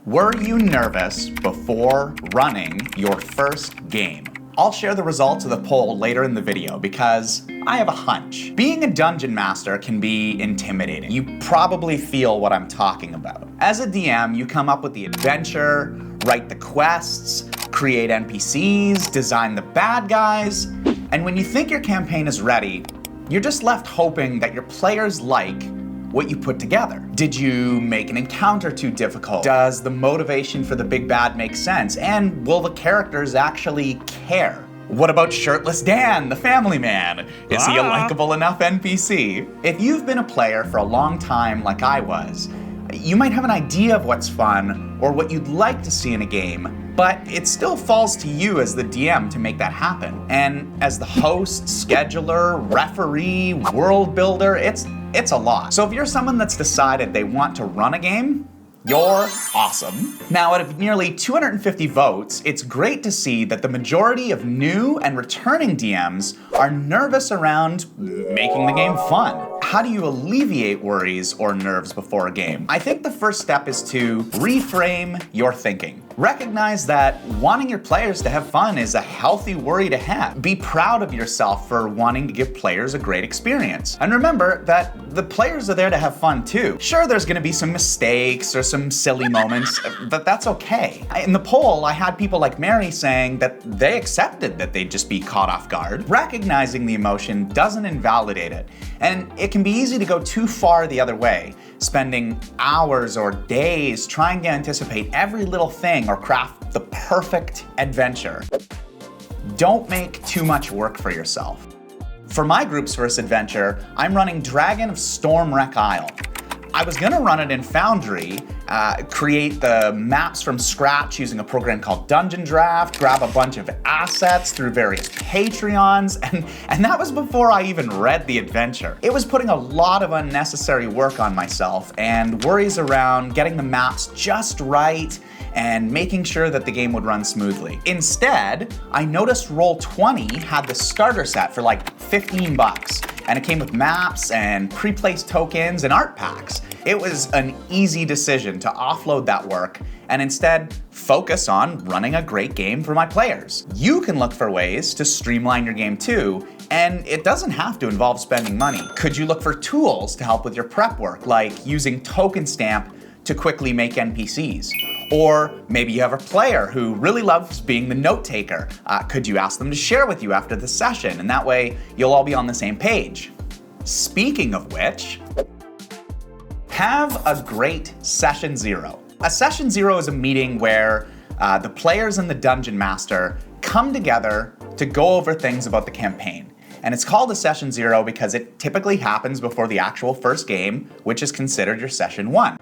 Were you nervous before running your first game? I'll share the results of the poll later in the video because I have a hunch. Being a dungeon master can be intimidating. You probably feel what I'm talking about. As a DM, you come up with the adventure, write the quests, create NPCs, design the bad guys, and when you think your campaign is ready, you're just left hoping that your players like what you put together. Did you make an encounter too difficult? Does the motivation for the big bad make sense? And will the characters actually care? What about Shirtless Dan, the family man? Is he a likable enough NPC? If you've been a player for a long time like I was, you might have an idea of what's fun or what you'd like to see in a game, but it still falls to you as the DM to make that happen. And as the host, scheduler, referee, world builder, it's a lot. So if you're someone that's decided they want to run a game, you're awesome. Now, out of nearly 250 votes, it's great to see that the majority of new and returning DMs are nervous around making the game fun. How do you alleviate worries or nerves before a game? I think the first step is to reframe your thinking. Recognize that wanting your players to have fun is a healthy worry to have. Be proud of yourself for wanting to give players a great experience. And remember that the players are there to have fun too. Sure, there's gonna be some mistakes or some silly moments, but that's okay. In the poll, I had people like Mary saying that they accepted that they'd just be caught off guard. Recognizing the emotion doesn't invalidate it. And it can be easy to go too far the other way, spending hours or days trying to anticipate every little thing or craft the perfect adventure. Don't make too much work for yourself. For my group's first adventure, I'm running Dragon of Stormwreck Isle. I was gonna run it in Foundry, create the maps from scratch using a program called Dungeon Draft, grab a bunch of assets through various Patreons, and that was before I even read the adventure. It was putting a lot of unnecessary work on myself and worries around getting the maps just right and making sure that the game would run smoothly. Instead, I noticed Roll20 had the starter set for like 15 bucks, and it came with maps and pre-placed tokens and art packs. It was an easy decision to offload that work and instead focus on running a great game for my players. You can look for ways to streamline your game too, and it doesn't have to involve spending money. Could you look for tools to help with your prep work, like using Token Stamp to quickly make NPCs? Or maybe you have a player who really loves being the note taker. Could you ask them to share with you after the session? And that way you'll all be on the same page. Speaking of which, have a great Session Zero. A Session Zero is a meeting where the players and the Dungeon Master come together to go over things about the campaign. And it's called a Session Zero because it typically happens before the actual first game, which is considered your Session 1.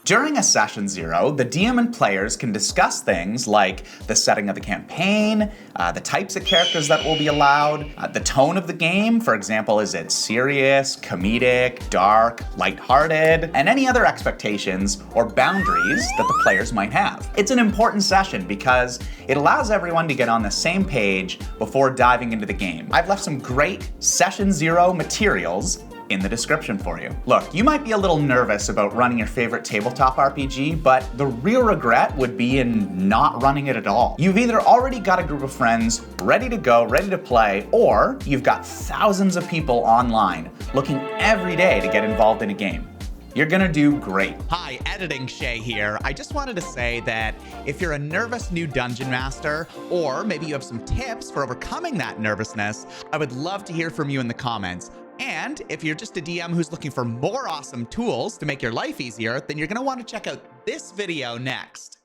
During a Session Zero, the DM and players can discuss things like the setting of the campaign, the types of characters that will be allowed, the tone of the game, for example, is it serious, comedic, dark, lighthearted, and any other expectations or boundaries that the players might have. It's an important session because it allows everyone to get on the same page before diving into the game. I've left some great Session Zero materials in the description for you. Look, you might be a little nervous about running your favorite tabletop RPG, but the real regret would be in not running it at all. You've either already got a group of friends ready to go, ready to play, or you've got thousands of people online looking every day to get involved in a game. You're gonna do great. Hi, Editing Shay here. I just wanted to say that if you're a nervous new dungeon master, or maybe you have some tips for overcoming that nervousness, I would love to hear from you in the comments. And if you're just a DM who's looking for more awesome tools to make your life easier, then you're gonna want to check out this video next.